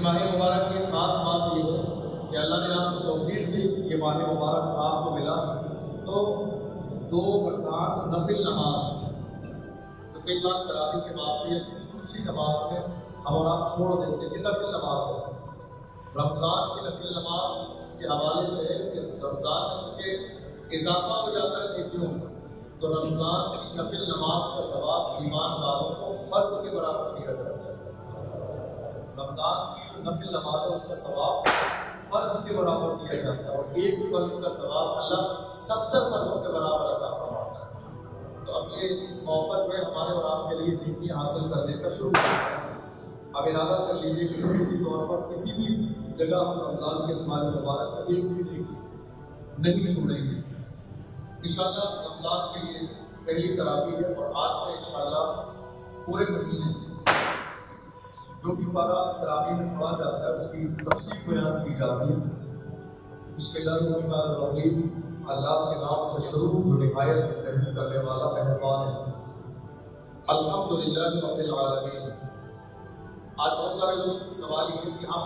ماہ مبارک کی خاص بات یہ ہے کہ اللہ نے آپ کو توفیق دی، یہ ماہ مبارک آپ کو ملا تو 2 رکعت نفل نماز، تو کئی بار تراویح کے بعد یا کسی دوسری نماز میں ہم اور آپ چھوڑ دیتے کہ نفل نماز ہے۔ رمضان کی نفل نماز کے حوالے سے کہ رمضان میں چونکہ اضافہ ہو جاتا ہے نیکیوں میں، تو رمضان کی نفل نماز کا ثواب ایمان والوں کو فرض کے برابر دیا جاتا ہے۔ رمضان کی نفل نماز ہے، اس کا ثواب فرض کے برابر دیا جاتا ہے، اور ایک فرض کا ثواب اللہ 70 فرضوں کے برابر عطا فرماتا ہے۔ تو اب یہ موقع جو ہے ہمارے اور آپ کے لیے نیکی حاصل کرنے کا شروع ہے۔ اب ارادہ کر لیجیے کہ کسی بھی طور پر کسی بھی جگہ ہم رمضان کے اس ماہ مبارک کا ایک بھی نیکی نہیں چھوڑیں گے۔ انشاءاللہ رمضان کے لیے پہلی تراویح ہے، اور آج سے انشاءاللہ پورے مہینے جو بھی پارہ تراویح میں پڑھا جاتا ہے اس کی تفصیل بیان کی جاتی ہے۔ بسم اللہ الرحمن الرحیم، اللہ کے نام سے شروع جو نہایت رحم کرنے والا مہربان ہے۔ الحمدللہ رب العالمین۔ آج بہت سارے لوگوں کا سوال یہ ہے کہ ہم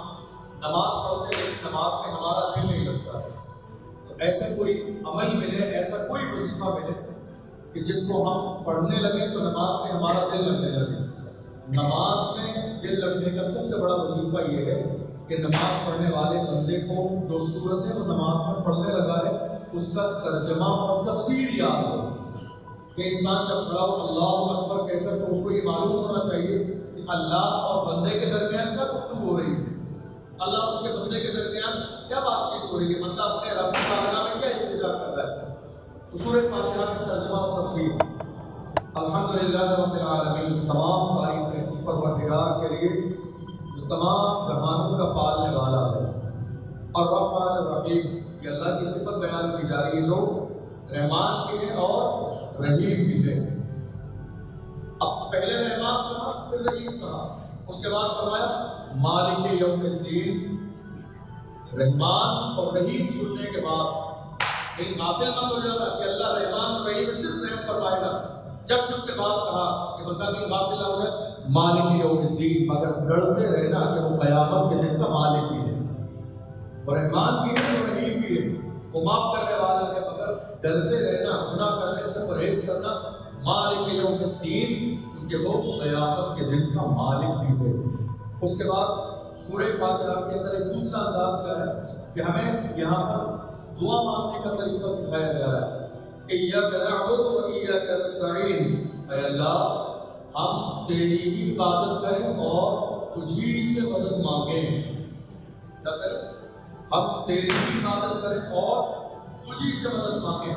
نماز پڑھتے ہیں لیکن نماز میں ہمارا دل نہیں لگتا ہے، تو ایسا کوئی عمل ملے، ایسا کوئی وظیفہ ملے کہ جس کو ہم پڑھنے لگیں تو نماز میں ہمارا دل لگنے لگے۔ نماز میں دل لگنے کا سب سے بڑا وظیفہ یہ ہے کہ نماز پڑھنے والے بندے کو جو صورت ہے وہ نماز میں پڑھنے لگا ہے اس کا ترجمہ اور تفسیر یاد ہو، کہ انسان جب کھڑا ہو اللہ اکبر کہہ کر تو اس کو یہ معلوم ہونا چاہیے کہ اللہ اور بندے کے درمیان کیا گفتگو ہو رہی ہے، اللہ اس کے بندے کے درمیان کیا بات چیت ہو رہی ہے، بندہ اپنے رب کی بارگاہ میں کیا التجا کر رہا ہے۔ تو سورہ فاتحہ کا ترجمہ اور تفسیر۔ الحمدللہ رب العالمین، تمام تعریفیں اس پروردگار کے لیے جو تمام جہانوں کا پالنے والا ہے۔ الرحمن الرحیم، یہ اللہ کی صفت بیان کی جا رہی ہے جو رحمان بھی ہے اور رحیم بھی ہے۔ اب پہلے رحمان کہا پھر رحیم کہا، اس کے بعد فرمایا مالک یوم الدین۔ رحمان اور رحیم سننے کے بعد ایک غافل مت ہو جاتا کہ اللہ رحمان اور رحیم صرف رحم فرمائے گا، جسٹ اس کے بعد کہا کہ بندہ بھی غافل نہ ہو جائے مالک یوم الدین، مگر ڈرتے رہنا کہ وہ قیامت کے دن کا مالک بھی ہے، اور رحمان بھی ہے اور رحیم بھی ہے، وہ معاف کرنے والا ہے، مگر ڈرتے رہنا، گناہ کرنے سے پرہیز کرنا، مالک یوم الدین، کیونکہ وہ قیامت کے دن کا مالک بھی ہے۔ اس کے بعد سورہ فاتحہ کے اندر ایک دوسرا انداز کا ہے کہ ہمیں یہاں پر دعا مانگنے کا طریقہ سکھایا گیا ہے۔ ایاک نعبد و ایاک نستعین، اے اللہ ہم تیری ہی عبادت کریں اور تجھی سے مدد مانگیں۔ کیا کریں؟ ہم تیری ہی عبادت کریں اور تجھی سے مدد مانگیں۔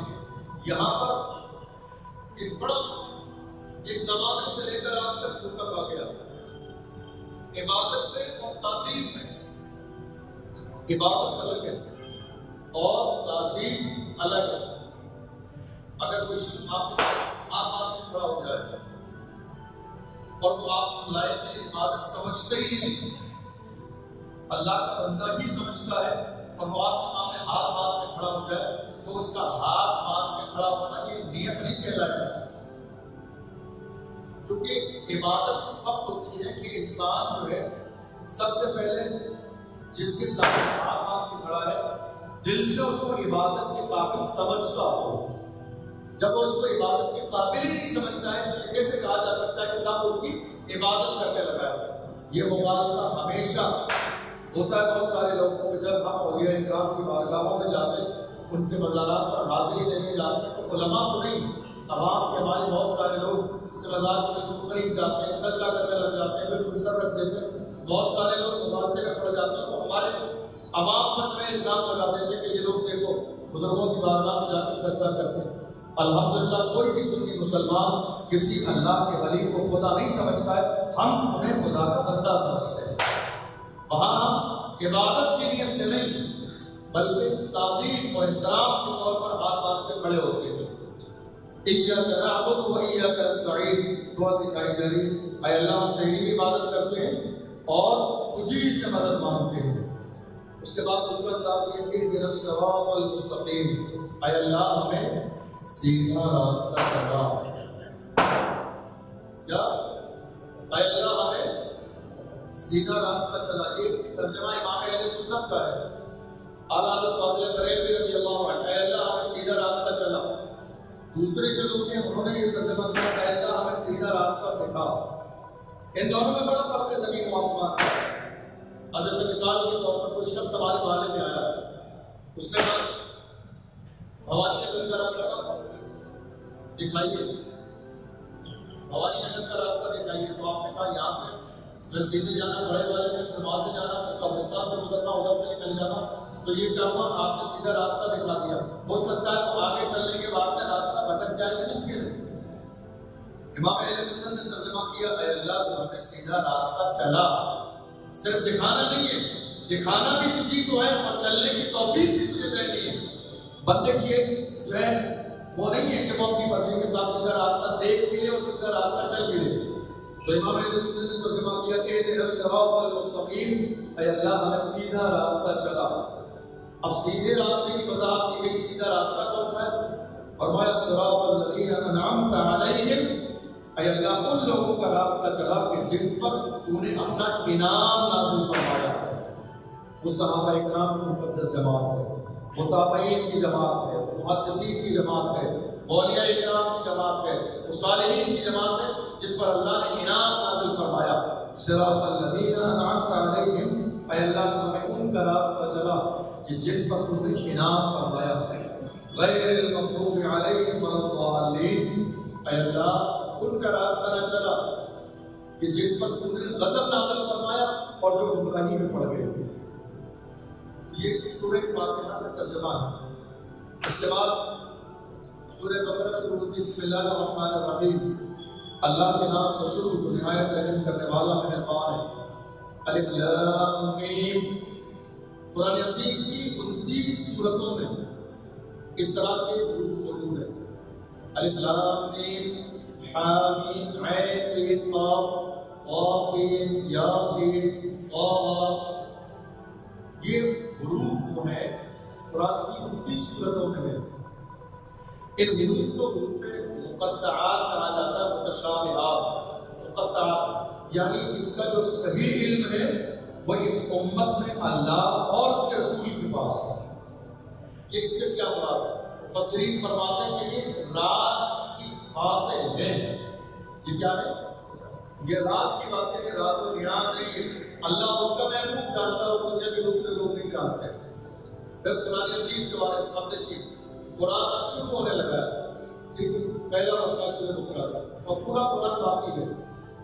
یہاں پر ایک بڑا ایک زمانے سے لے کر آج تک دھوکہ کھا گیا، عبادت میں اور تعظیم میں۔ عبادت الگ ہے اور تعظیم الگ ہے۔ اگر کوئی شخص آپ کے ساتھ ہاتھ مار کے کھڑا ہو جائے اور وہ آپ لائق عبادت سمجھتے ہی نہیں، اللہ کا بندہ ہی سمجھتا ہے، اور وہ آپ کے سامنے ہاتھ مار کے کھڑا ہو جائے تو اس کا ہاتھ مار کے کھڑا ہونا یہ نیت نہیں کہلائے گا، کیونکہ عبادت اس وقت ہوتی ہے کہ انسان جو ہے سب سے پہلے جس کے سامنے ہاتھ مار کے کھڑا ہے دل سے اس کو عبادت کے قابل سمجھتا ہو۔ جب وہ اس کو عبادت کے قابل ہی نہیں سمجھتا ہے تو کیسے کہا جا سکتا ہے کہ سب اس کی عبادت کرنے لگا ہے۔ یہ مبالغہ ہمیشہ ہوتا ہے بہت سارے لوگوں کو، جب ہم اولیاء کرام کی بارگاہوں میں جاتے ہیں، ان کے مزارات پر حاضری دینے جاتے ہیں، تو علماء کو نہیں، عوام کے ہمارے بہت سارے لوگ اس مزار کو بالکل خرید جاتے ہیں، سجدہ کرنے لگ جاتے ہیں، بالکل سر رکھ دیتے ہیں۔ بہت سارے لوگ مبارکے میں پڑ جاتے ہیں، وہ ہمارے عوام پر میں الزام لگا دیتے ہیں کہ یہ لوگ دیکھو بزرگوں کی بارگاہ میں جا کے سجدہ کرتے ہیں۔ الحمدللہ کوئی بھی سنی مسلمان کسی اللہ کے ولی کو خدا نہیں سمجھتا ہے، ہم انہیں خدا کا بندہ سمجھتے ہیں۔ وہاں ہم عبادت کی نیت سے نہیں بلکہ تعظیم اور احترام کے طور پر ہاتھ باندھ کے کھڑے ہوتے ہیں۔ ایاک نعبد و ایاک نستعین، دعا سکھائی جا رہی ہے، اے اللہ ہم تیری عبادت کرتے ہیں اور تجھی سے مدد مانگتے ہیں۔ اس کے بعد دوسرا انداز یہ کہ اہدنا الصراط المستقیم، اے اللہ ہمیں سیدھا راستہ چلا۔ کیا؟ اے اللہ ہمیں سیدھا راستہ چلا۔ یہ ترجمہ امام اہل سنت کا ہے. اعلیٰ حضرت فاضل بریلوی رضی اللہ عنہ، اے اللہ ہمیں سیدھا راستہ چلا. دوسرے جو لوگ ہیں انہوں نے یہ ترجمہ کیا، اے اللہ ہمیں سیدھا راستہ دکھا. ان دونوں میں بڑا فرق ہے زمین و آسمان کا. اب جیسے مثال کے طور پر کوئی شخص ہمارے محلے میں آیا، اس نے کہا بھوانی نگر کا راستہ دکھائیے، بھوانی نگر کا راستہ دکھائیے. تو آپ نے کہا یہاں سے میں سیدھے جانا، بڑے والے میں پھر وہاں سے جانا، پھر قبرستان سے گزرنا، ادھر سے نکل جانا. تو یہ کیا ہوا، آپ نے سیدھا راستہ دکھا دیا. ہو سکتا ہے تو آگے چلنے کے بعد میں راستہ بھٹک جائے، یہ ممکن ہے. امام اہل سنت نے ترجمہ کیا، اے اللہ تو ہمیں سیدھا راستہ چلا، صرف دکھانا نہیں ہے، دکھانا بھی تجھی کو ہے اور چلنے کی توفیق بھی تجھے دینی ہے. بندے کی جو ہے وہ نہیں ہے کہ وہ اپنی مرضی کے ساتھ سیدھا راستہ دیکھ بھی لے اور سیدھا راستہ چل بھی لے. تو امام اہل سنت نے ترجمہ کیا کہ اہدنا الصراط المستقیم، اے اللہ ہمیں سیدھا راستہ چلا. اب سیدھے راستے کی وضاحت کی گئی. سیدھا راستہ کون سا ہے؟ فرمایا صراط الذین انعمت علیہم، اے اللہ ان لوگوں کا راستہ چلا کہ جن پر تو نے اپنا انعام نازل فرمایا. وہ صحابہ اکرام کی مقدس جماعت ہے، متابعین کی جماعت ہے، محدثین کی جماعت ہے، اولیاء اکرام کی جماعت ہے، صالحین کی جماعت ہے جس پر اللہ نے انعام نازل فرمایا. صراط الذین انعمت علیہم، اے اللہ ہمیں ان کا راستہ چلا کہ جن پر تو نے انعام فرمایا. غیر المغضوب علیہم ولا الضالین، اے اللہ ان کا راستہ نہ چلا کہ جن پر تو نے غضب نازل فرمایا اور جو گمراہی میں پڑ گئے. یہ سورہ فاتحہ کا ترجمہ ہے. اس کے بعد سورہ بقرہ شروع ہوتی ہے، بسم اللہ الرحمن الرحیم، اللہ کے نام سے شروع جو نہایت رحم کرنے والا مہربان ہے. الف لام میم. قرآن عظیم کی 29 سورتوں میں اس طرح کے حروف موجود ہیں. الف لام میم حامیم عین سین قاف قاسین یاسین طه. یہ حروف جو ہیں قرآن کی 29 سورتوں میں ہیں. ان حروف کو حروف مقطعات کہا جاتا ہے، متشابہات. مقطعات یعنی اس کا جو صحیح علم ہے وہ اس امت میں اللہ اور اس کے رسول کے پاس ہے. کہ اس سے کیا مراد ہے؟ مفسرین فرماتے ہیں کہ یہ راز کی باتیں ہیں. یہ کیا ہے؟ یہ راز کی باتیں ہیں، راز و نیاز نہیں ہے. اللہ اس کا محبوب جانتا ہے اور دنیا کے دوسرے لوگ نہیں جانتے. پھر قرآن عظیم کے بارے میں اب دیکھیے، قرآن اب شروع ہونے لگا ہے. ٹھیک ہے، پہلا مکہ سورہ بقرہ سے اور پورا قرآن باقی ہے.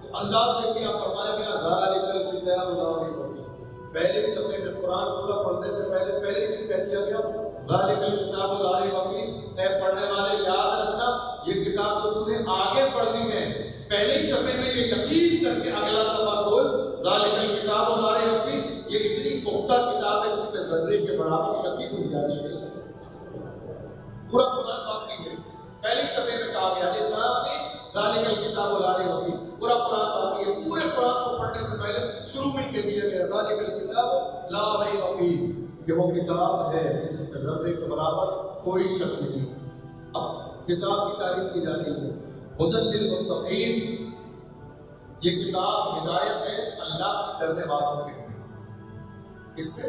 تو انداز دیکھیے، آپ فرمایا گیا ذالک الکتاب لا ریب فیہ. پہلے صفحے میں قرآن پورا پڑھنے سے پہلے دن کہہ دیا گیا ذالک الکتاب لا ریب فیہ. اے پڑھنے والے یاد رکھنا یہ کتاب تو تم نے آگے پڑھنی ہے. پہلے ہی صفحے میں یہ یقین کر کے اگلا صفحہ کھول، ذالک الکتاب لا ریب فیہ، یہ اتنی پختہ کتاب ہے جس پہ ذرے کے برابر شک کی گنجائش نہیں ہے. پورا قرآن باقی ہے. پہلی صفحے میں کہا گیا ذالک الکتاب لا ریب فیہ، پورا قرآن باقی ہے. پورے قرآن کو پڑھنے سے پہلے شروع میں کہہ دیا گیا ذالک الکتاب لا ریب فیہ، یہ وہ کتاب ہے جس پہ ذرے کے برابر کوئی شک نہیں. اب کتاب کی تعریف کی جا رہی ہے ھدی للمتقین. یہ کتاب ہدایت ہے اللہ سے ڈرنے والوں کے لیے. کس سے؟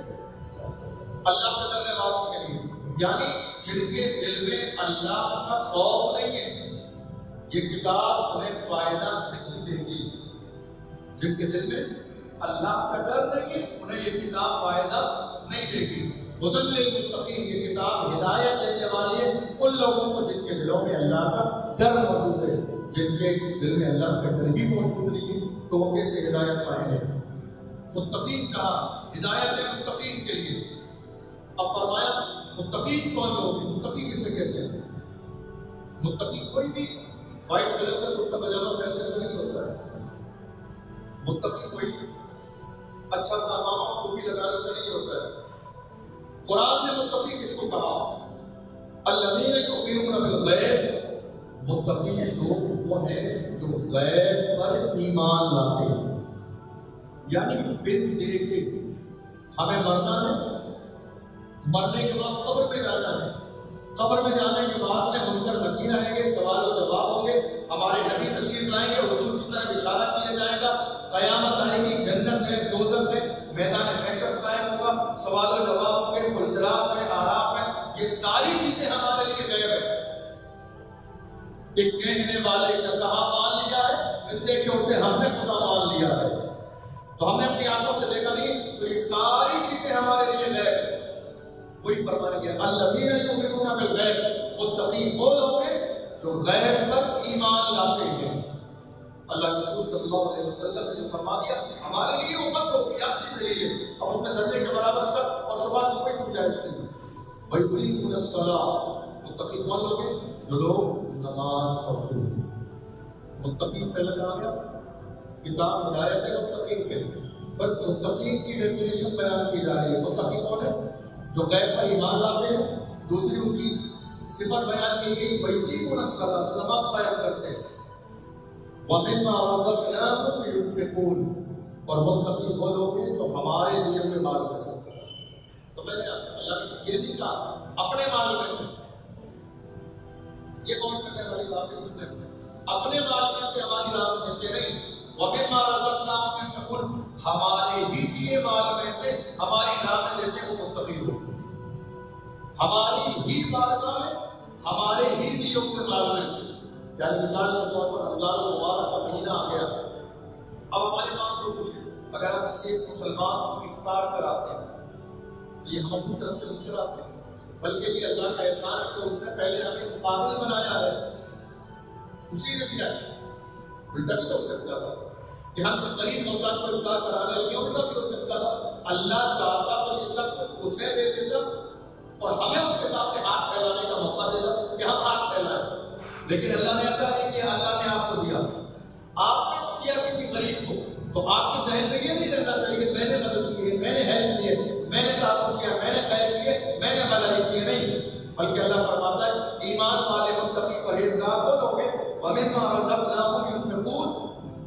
اللہ سے ڈرنے والوں کے لیے، یعنی جن کے دل میں اللہ کا خوف نہیں ہے یہ کتاب انہیں فائدہ نہیں دے گی. جن کے دل میں اللہ کا ڈر نہیں ہے انہیں یہ کتاب فائدہ نہیں دے گی. ھدی للمتقین، یہ کتاب ہدایت دینے والی ہے ان لوگوں کو جن کے دلوں میں اللہ کا ڈر موجود ہے. جن کے دل میں اللہ کا ڈر ہی موجود نہیں ہے تو وہ کیسے ہدایت پائیں گے؟ متقین کہا ہدایت ہے متقین کے لیے. اب فرمایا متقین کون لوگ ہیں؟ متقین کسے کہتے ہیں؟ متقین کوئی بھی وائٹ کلر کا کرتا پاجامہ پہننے سے نہیں ہوتا ہے. متقین کوئی اچھا سا امامہ ٹوپی لگانے سے نہیں ہوتا ہے. قرآن نے متقین کس کو کہا؟ الذین یؤمنون بالغیب. متقین لوگ وہ ہیں جو غیب پر ایمان لاتے ہیں. یعنی بن دیکھے ہمیں مرنا ہے، مرنے کے بعد قبر میں جانا ہے. قبر میں جانے کے بعد میں منکر نکیر آئیں گے، سوال و جواب ہوں گے، ہمارے نبی تشریف لائیں گے، حضور کی طرف اشارہ کیا جائے گا، قیامت آئے گی، جنت ہے، دوزخ ہے، میدان محشر سوال و جواب ہوں گے، پلسرات ہے، آراف ہے، یہ ساری چیزیں ہمارے لیے غیب ہے۔ ایک کہنے والے کا کہاں مان لیا ہے، دیکھیں اسے ہم نے خدا مان لیا ہے، تو ہم نے اپنی آنکھوں سے دیکھا نہیں، تو یہ ساری چیزیں ہمارے لیے غیب ہے۔ وہی فرمایا گیا الذین یؤمنون بالغیب، متقی وہ لوگ ہیں جو غیب پر ایمان لاتے ہیں۔ اللہ کے رسول صلی اللہ علیہ وسلم نے جو فرما دیا ہمارے لیے وہ بس ہو گئی، آخری دلیل ہے، اب اس میں ذرے کے برابر شک اور شبہ کی کوئی گنجائش نہیں۔ وَيُقِيمُونَ الصَّلَاةَ، متقی کون لوگ ہیں؟ جو لوگ نماز پڑھتے ہیں۔ متقی پہلے کہا گیا کتاب ہدایت ہے متقی کے، پر متقی کی ڈیفینیشن بیان کی جا رہی ہے۔ متقی کون ہے؟ جو غیب پر ایمان لاتے ہیں۔ دوسری ان کی صفت بیان کی گئی وَيُقِيمُونَ الصَّلَاةَ، نماز قائم کرتے ہیں۔ وَمِمَّا رَزَقْنَاهُمْ يُنْفِقُونَ، اور متقی وہ لوگ ہیں جو ہمارے دیے ہوئے مال میں سے، سمجھ لیں اللہ نے یہ نہیں کہا اپنے مال میں سے، یہ کون کرنے والی بات ہے؟ سننے اپنے مال میں سے ہماری راہ میں دیتے نہیں، وَمِمَّا رَزَقْنَاهُمْ يُنْفِقُونَ، ہمارے ہی دیے مال میں سے ہماری راہ میں دیتے وہ متقی لوگ، ہماری ہی بارگاہ میں ہمارے ہی دیے ہوئے مال میں سے۔ یعنی مثال کے طور پر رمضان المبارک کا مہینہ آ گیا، اب ہمارے پاس جو کچھ ہے، اگر ہم کسی ایک مسلمان کو افطار کراتے ہیں تو یہ ہم اپنی طرف سے نہیں کراتے ہیں، بلکہ یہ اللہ کا احسان ہے کہ اس نے پہلے ہمیں اس قابل بنایا ہے، اسی نے دیا ہے۔ الٹا بھی تو ہو سکتا تھا کہ ہم اس غریب محتاج کو افطار کرانے لگے، الٹا بھی ہو سکتا تھا اللہ چاہتا تو یہ سب کچھ اسے دے دیتا اور ہمیں اس کے سامنے ہاتھ پھیلانے کا موقع دیتا کہ ہم ہاتھ پھیلائیں، لیکن اللہ نے ایسا نہیں کیا، اللہ نے آپ کو دیا، آپ نے دیا کسی غریب کو، تو آپ کے ذہن میں یہ نہیں رہنا چاہیے کہ میں نے مدد کی ہے، میں نے ہیلپ کی ہے، میں نے تعاون کیا، میں نے خیر کی ہے، میں نے بھلائی کی ہے، نہیں، بلکہ اللہ فرماتا ہے ایمان والے متقی پرہیزگار وہ لوگ ہیں وَمِمَّا رَزَقْنَاهُمْ يُنْفِقُونَ،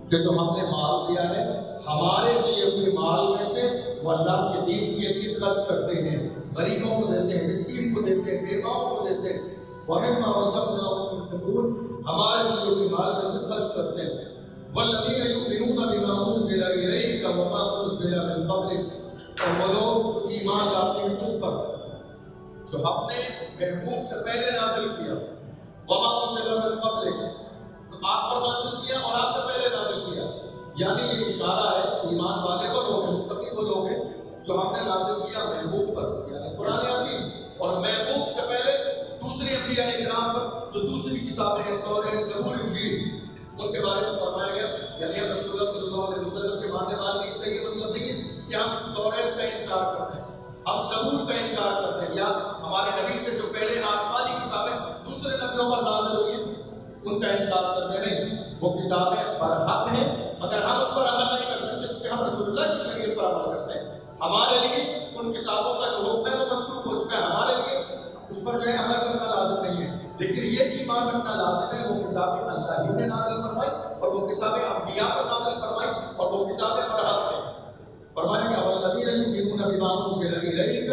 کہ جو ہم نے مال دیا ہے ہمارے دیے ہوئے مال میں سے وہ اللہ کے دین کے لیے خرچ کرتے ہیں، غریبوں کو دیتے ہیں، مسکین کو دیتے ہیں، بیواؤں کو دیتے ہیں، وَمِمَّا رَزَقْنَاهُمْ يُنْفِقُونَ، ہمارے دیے ہوئے مال میں سے خرچ کرتے ہیں۔ وَالَّذِينَ يُؤْمِنُونَ بِمَا أُنزِلَ إِلَيْكَ وَمَا أُنزِلَ مِن قَبْلِكَ، اور وہ لوگ جو ایمان لاتے ہیں اس پر جو ہم نے محبوب سے پہلے نازل کیا، وَمَا أُنزِلَ مِن قَبْلِكَ، تو آپ پر نازل کیا اور آپ سے پہلے نازل کیا، یعنی یہ اشارہ ہے ایمان والے وہ لوگ ہیں، متقی وہ لوگ ہیں جو ہم نے نازل کیا محبوب پر، یعنی قرآن عظیم، اور محبوب سے پہلے دوسری انبیاء اکرام پر جو دوسری کتابیں ہیں، توریت، زبور، انجیل، ان کے بارے میں فرمایا گیا۔ یعنی ہم رسول اللہ صلی اللہ علیہ وسلم کے ماننے والے اس کا یہ مطلب نہیں ہے کہ ہم توریت کا انکار کرتے ہیں، ہم زبور کا انکار کرتے ہیں، یا ہمارے نبی سے جو پہلے آسمانی کتابیں دوسرے نبیوں پر نازل ہوئی ہیں ان کا انکار کرتے نہیں، وہ کتابیں برحق ہیں مگر ہم اس پر عمل نہیں کر سکتے کیونکہ ہم رسول اللہ کی شریعت پر عمل کرتے ہیں، ہمارے لیے ان کتابوں کا جو حکم ہے وہ منسوخ ہو چکا ہے، ہمارے لیے اس پر جو ہے عمل کرنا لازم نہیں ہے، لیکن یہ ایمان رکھنا لازم ہے وہ کتابیں اللہ ہی نے نازل فرمائی اور وہ کتابیں انبیاء پر نازل فرمائی اور وہ کتابیں برحق ہیں۔ فرمایا کہ وَالَّذِينَ يُؤْمِنُونَ بِمَا أُنزِلَ إِلَيْكَ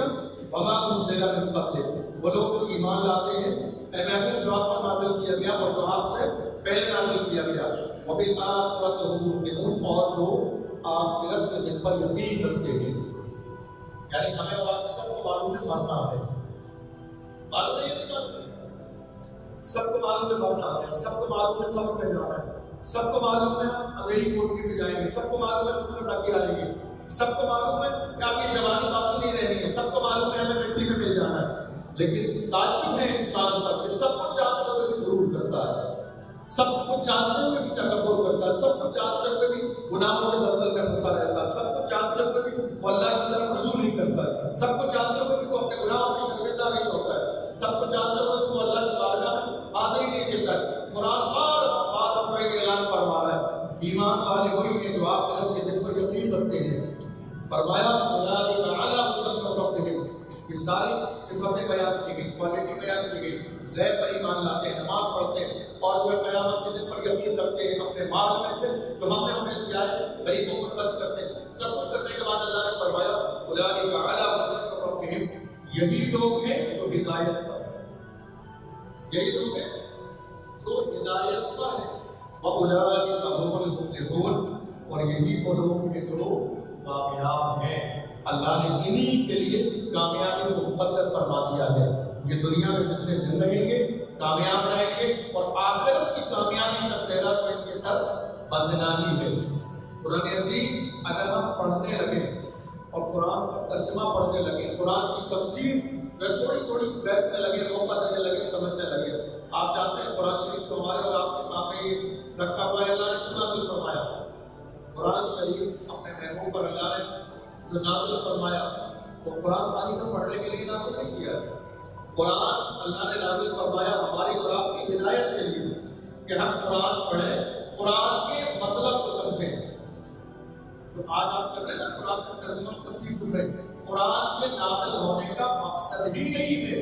وَمَا أُنزِلَ مِن قَبْلِكَ، وہ لوگ جو ایمان لاتے ہیں اے محبوب جو آپ پر نازل کیا گیا اور جو آپ سے پہلے نازل کیا گیا، وَبِالْآخِرَةِ هُمْ يُوقِنُونَ، اور جو آخرت کے دن پر یقین رکھتے ہیں، یعنی ہمیں اور سب کو معلوم ہے مرنا ہے، معلوم ہے یہ نہیں معلوم ہے، سب کو معلوم ہے مرنا ہے، سب کو معلوم ہے قبر میں جانا ہے، سب کو معلوم ہے اندھیری کوٹری میں جائیں گے، سب کو معلوم ہے منکر نکیر آئیں گے، سب کو معلوم ہے کہ اب یہ جوانی باقی نہیں رہنی ہے، سب کو معلوم ہے ہمیں مٹی میں مل جانا ہے، لیکن تعجب ہے انسان پر کہ سب کچھ جانتے ہوئے بھی غرور کرتا ہے، سب کچھ جانتے ہوئے بھی تکبر کرتا ہے، سب کچھ جانتے ہوئے بھی گناہوں کے دلدل میں پھنسا رہتا ہے، سب کچھ جانتے ہوئے بھی وہ اللہ کی طرف رجوع نہیں کرتا ہے، سب کچھ جانتے ہوئے بھی وہ اپنے گناہوں کی شرمندہ نہیں ہوتا ہے، سب کچھ جانتے ہوئے بھی وہ اللہ کی بارگاہ میں حاضری نہیں دیتا ہے۔ قرآن بار بار کو ایک اعلان فرما رہا ہے ایمان والے وہی ہیں جو آخرت کے دن پر یقین رکھتے ہیں۔ فرمایا اولئک علی ھدی من ربہم، یہ ساری صفتیں بیان کی گئی، کوالٹی بیان کی گئی، غیب پر ایمان لاتے ہیں، نماز پڑھتے ہیں اور جو ہے قیامت کے دن پر یقین رکھتے ہیں، اپنے مال میں سے جو ہم نے انہیں دیا ہے غریبوں کو خرچ کرتے ہیں، سب کچھ کرنے کے بعد اللہ نے فرمایا اولئک علی ھدی من ربہم، یہی لوگ ہیں جو ہدایت پر، یہی لوگ ہیں جو ہدایت پر ہیں، وَأُولَٰئِكَ هُمُ الْمُفْلِحُونَ، اور یہی وہ لوگ ہیں جو کامیاب ہیں۔ اللہ نے انہی کے لیے کامیابی کو مقدر فرما دیا ہے. یہ دنیا میں جتنے دن رہیں گے کامیاب رہیں گے، اور آخرت کی کامیابی کا سہرا تو ان کے سر بندنا ہی ہے. قرآن عظیم اگر ہم پڑھنے لگیں اور قرآن کا ترجمہ پڑھنے لگیں، قرآن کی تفسیر تھوڑی تھوڑی بیٹھنے لگے، موقع دینے لگے، سمجھنے لگے. آپ جانتے ہیں قرآن شریف کو ہمارے اور آپ کے سامنے یہ رکھا ہوا ہے. اللہ نے کیوں نازل فرمایا؟ قرآن شریف اپنے محبوب پر اللہ نے جو نازل فرمایا وہ قرآن خانی کو پڑھنے کے لیے نازل نہیں کیا. قرآن اللہ نے نازل فرمایا ہماری اور آپ کی ہدایت کے لیے کہ ہم قرآن پڑھیں، قرآن کے مطلب کو سمجھیں. جو آج آپ کر رہے ہیں نا قرآن کا ترجمہ تفسیر سن رہے ہیں، قرآن کے نازل ہونے کا مقصد ہی یہی ہے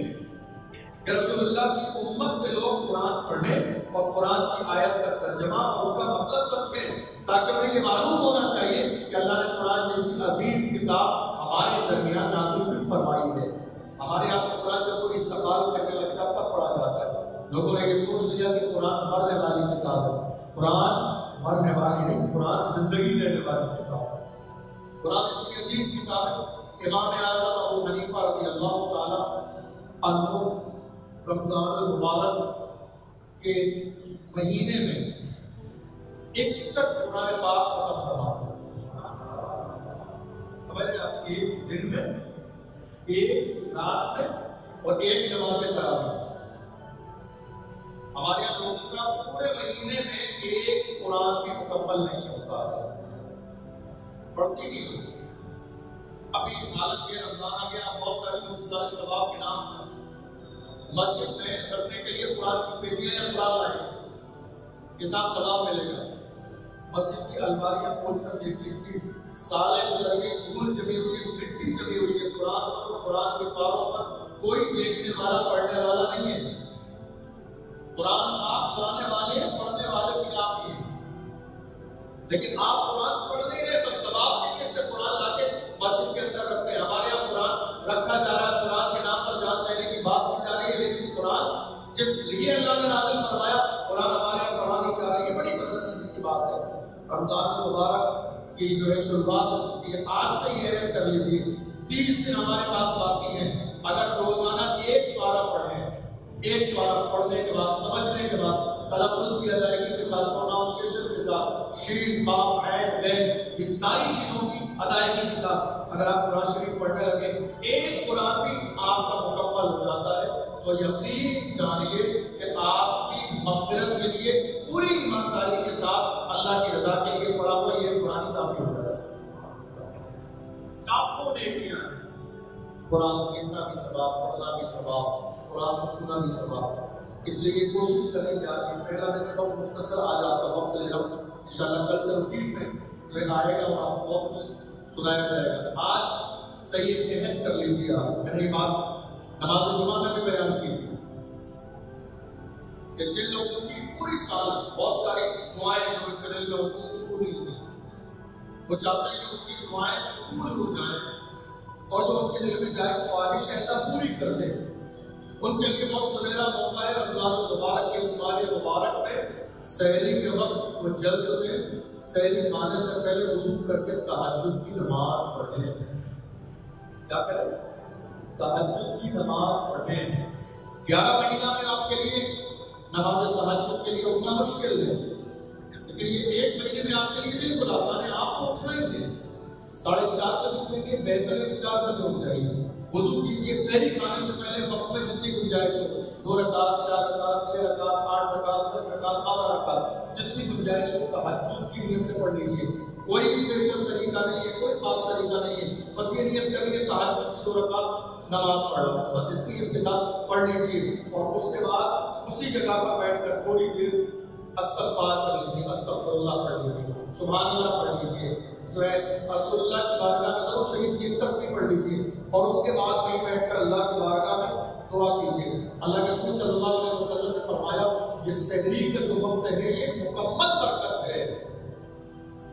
کہ رسول اللہ کی امت کے لوگ قرآن پڑھیں اور قرآن کی آیت کا ترجمہ اور اس کا مطلب سمجھیں، تاکہ انہیں یہ معلوم ہونا چاہیے کہ اللہ نے قرآن جیسی عظیم کتاب ہمارے درمیان نازل کیوں فرمائی ہے. ہمارے یہاں تو قرآن جب کوئی انتقال کرنے لگتا ہے تب پڑھا جاتا ہے. لوگوں نے یہ سوچ لیا کہ قرآن مرنے والی کتاب ہے. قرآن مرنے والی نہیں، قرآن زندگی دینے والی کتاب ہے. قرآن اتنی عظیم کتاب ہے. امام اعظم ابو حنیفہ رضی اللہ تعالی عنہ رمضان المبارک کے مہینے میں 61 قرآن پاک ختم فرماتے ہیں. سمجھ رہے آپ؟ ایک دن میں، ایک رات میں اور ایک نماز تراویح. ہمارے یہاں لوگوں کا پورے مہینے میں ایک قرآن بھی مکمل نہیں ہوتا ہے، پڑھتی نہیں ہوتی. ابھی حالت کے رمضان آ گیا، بہت سارے لوگ مثال ثواب کے نام پر مسجد میں رکھنے کے لیے قرآن کی پیٹیاں یا قرآن لائیں، کے ساتھ ثواب ملے گا. مسجد کی الماریاں کھول کر دیکھ لیجیے، سالے گزر گئے، دھول جمی ہوئی ہے، مٹی جمی ہوئی ہے. قرآن پر، قرآن کے پاروں پر کوئی دیکھنے والا پڑھنے والا نہیں ہے. قرآن آپ لانے والے ہیں، پڑھنے والے بھی آپ ہی ہیں. لیکن آپ قرآن پڑھ نہیں رہے، بس ثواب کے لیے سے قرآن لا کے مسجد کے اندر رکھتے ہیں. ہمارے یہاں قرآن رکھا جا رہا ہے، قرآن کے نام پر جان دینے کی بات کی جا رہی ہے، لیکن قرآن جس لیے اللہ نے نازل فرمایا قرآن ہمارے یہاں پڑھانی جا رہی ہے. بڑی بدنصیبی کی بات ہے. رمضان المبارک کی جو ہے شروعات ہو چکی ہے. آج سے یہ عہد کر لیجیے 30 دن ہمارے پاس باقی ہیں. اگر روزانہ ایک پارہ پڑھیں، ایک پارہ پڑھنے کے بعد سمجھنے کے بعد تلفظ کی ادائیگی کے ساتھ، پروناؤنسیشن کے ساتھ، شین، قاف، عین، غین، یہ ساری چیزوں کی ادائیگی کے ساتھ اگر آپ قرآن شریف پڑھنے لگے، ایک قرآن بھی آپ کا مکمل ہو جاتا ہے، تو یقین جانیے کہ آپ کی مغفرت کے لیے پوری ایمانداری کے ساتھ اللہ کی رضا کے لیے پڑھا ہوا یہ قرآن کافی ہو جائے گا. لاکھوں نیکیاں ہیں. قرآن پڑھنا بھی ثواب، پڑھنا بھی ثواب، قرآن چھونا بھی ثواب. اس لیے کوشش کریں کہ آج یہ پہلا دن ہے، بہت مختصر آج آپ کا وقت لے رہا ہوں. انشاءاللہ کل سے روٹین میں جو آئے گا وہ آپ کو بہت کچھ سنایا جائے گا. آج صحیح عہد کر لیجیے. آپ میں نے یہ بات نماز جمعہ میں بھی بیان کی تھی کہ جن لوگوں کی پوری سال بہت ساری دعائیں جو ان کے دل میں ہوتی ہیں پوری ہوئی، وہ چاہتے ہیں کہ ان کی دعائیں قبول ہو جائیں اور جو ان کے دل میں جائے خواہش ہے اللہ پوری کر دے. ان کے لیے بہت سنہرا موقع ہے. رمضان المبارک کے اس ماہ مبارک میں سحری کے وقت وہ جلد اٹھے، سحری کھانے سے پہلے وضو کر کے تہجد کی نماز پڑھیں. کیا کریں؟ تہجد کی نماز پڑھیں. 11 مہینہ میں آپ کے لیے نماز تہجد کے لیے اٹھنا مشکل ہے، لیکن یہ 1 مہینے میں آپ کے لیے بالکل آسان ہے. آپ کو اٹھنا ہی ہے. 4:30 بجے اٹھیں گے، بہترین 4 بجے اٹھ جائیے. وضو کیجیے، سحری کھانے سے پہلے وقت میں جتنی گنجائش ہو، 2 رکعت، 4 رکعت، 6 رکعت، 8 رکعت، 10 رکعت، 12 رکعت، جتنی گنجائش ہو تہجد کی نیت سے پڑھ لیجیے. کوئی اسپیشل طریقہ نہیں ہے، کوئی خاص طریقہ نہیں ہے، بس یہ نیت کر لیجیے تہجد کی 2 رکعت نماز پڑھ رہا ہوں، بس اس نیت کے ساتھ پڑھ لیجیے. اور اس کے بعد اسی جگہ پر بیٹھ کر تھوڑی دیر استغفار کر لیجیے، استغفر اللہ پڑھ لیجیے، سبحان اللہ پڑھ لیجیے، جو ہے رسول اللہ کی بارگاہ میں درود شریف کی تسبیح پڑھ لیجیے. اور اس کے بعد وہیں بیٹھ کر اللہ کی بارگاہ میں دعا کیجیے. اللہ کے رسول صلی اللہ علیہ وسلم نے فرمایا یہ سحری کا جو وقت ہے یہ مکمل برکت ہے.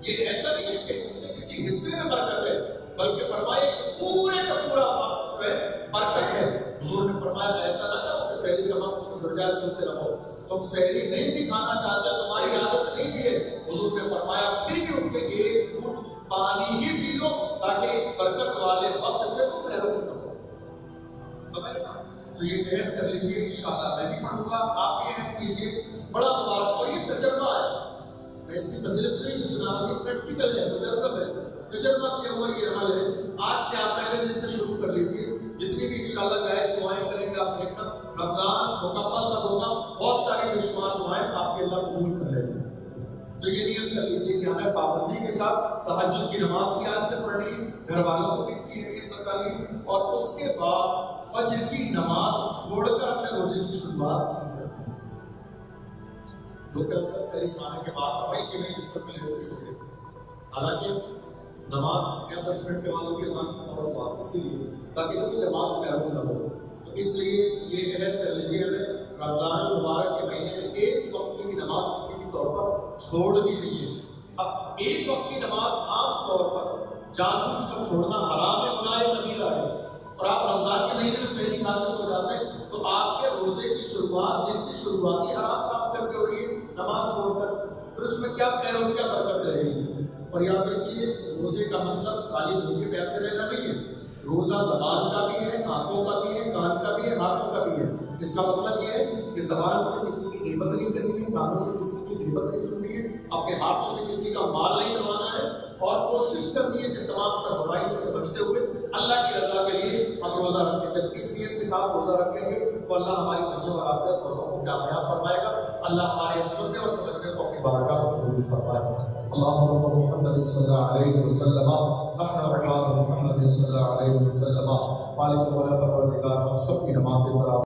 یہ ایسا نہیں ہے کہ اس میں کسی حصے میں برکت ہے، بلکہ فرمایا پورے کا پورا وقت جو ہے برکت ہے. حضور نے فرمایا ایسا نہ کرو کہ سحری کا وقت تم زرجہ سنتے رہو، تم سحری نہیں بھی کھانا چاہتے، تمہاری عادت نہیں بھی ہے. حضور نے فرمایا پھر بھی اٹھ کے 1 گھونٹ پانی ہی پی لو تاکہ اس برکت والے وقت سے تو محروم نہ ہو. سمجھ نا؟ تو یہ عہد کر لیجیے، انشاءاللہ میں بھی پڑھوں گا، آپ بھی عہد کیجیے. بڑا مبارک، اور یہ تجربہ ہے، میں اس کی فضیلت نہیں سنا رہا، یہ پریکٹیکل ہے، تجربہ ہے، تجربہ کیا ہوا یہ عمل ہے. آج سے آپ پہلے دن سے شروع کر لیجیے، جتنی بھی انشاءاللہ جائز دعائیں کریں گے آپ دیکھنا رمضان مکمل تک ہوگا، بہت ساری بے شمار دعائیں آپ کے اللہ قبول کر لیں گے. تو یہ نیت کر لیجیے کہ ہمیں پابندی کے ساتھ تہجد کی نماز بھی آج سے پڑھنی ہے، گھر والوں کو بھی اس کی اہمیت بتانی ہے، اور اس کے بعد فجر کی نماز چھوڑ کر اپنے روزے کی شروعات نہیں کرنی. لوگ کہتے ہیں سحری کھانے کے بعد وہی کہ نہیں بستر میں لے سکتے، حالانکہ نماز یا 10 منٹ کے بعد ہوگی اذان کی فوراً بعد، اسی لیے تاکہ کوئی جماعت سے محروم نہ ہو. تو اس لیے یہ عہد کر لیجیے ہمیں رمضان المبارک کے مہینے میں ایک وقت کی بھی نماز کسی بھی طور پر چھوڑ دی گئی ہے. اب ایک وقت کی نماز عام طور پر جان بوجھ کر چھوڑنا حرام ہے، گناہ کبیرہ ہے، اور آپ رمضان کے مہینے میں سحری کھا کے سو جاتے ہیں تو آپ کے روزے کی شروعات، دن کی شروعاتی حرام کام کر کے ہو رہی ہے نماز چھوڑ کر، پھر اس میں کیا خیر اور کیا برکت رہے گی. اور یاد رکھیے روزے کا مطلب خالی بھوکے پیاسے رہنا نہیں ہے، روزہ زبان کا بھی ہے، آنکھوں کا بھی ہے، کان کا بھی ہے، ہاتھوں کا بھی ہے. اس کا مطلب یہ ہے کہ زبان سے کسی کی غیبت نہیں کرنی ہے، کانوں سے کسی کی غیبت نہیں سننی ہے، اپنے ہاتھوں سے کسی کا مال نہیں کمانا ہے، اور کوشش کرنی ہے کہ تمام تر برائیوں سے بچتے ہوئے اللہ کی رضا کے لیے ہم روزہ رکھیں. جب اس نیت کے ساتھ روزہ رکھیں گے تو اللہ ہماری دنیا اور آخرت دونوں کو کامیاب فرمائے گا. اللہ ہمارے سننے اور سمجھنے کو اپنی بارگاہ میں قبول فرمائے. اللهم رب محمد صلی اللہ علیہ وسلم، نحن عباد محمد صلی اللہ علیہ وسلم، مالک مولا پروردگار ہم سب کی نماز برابر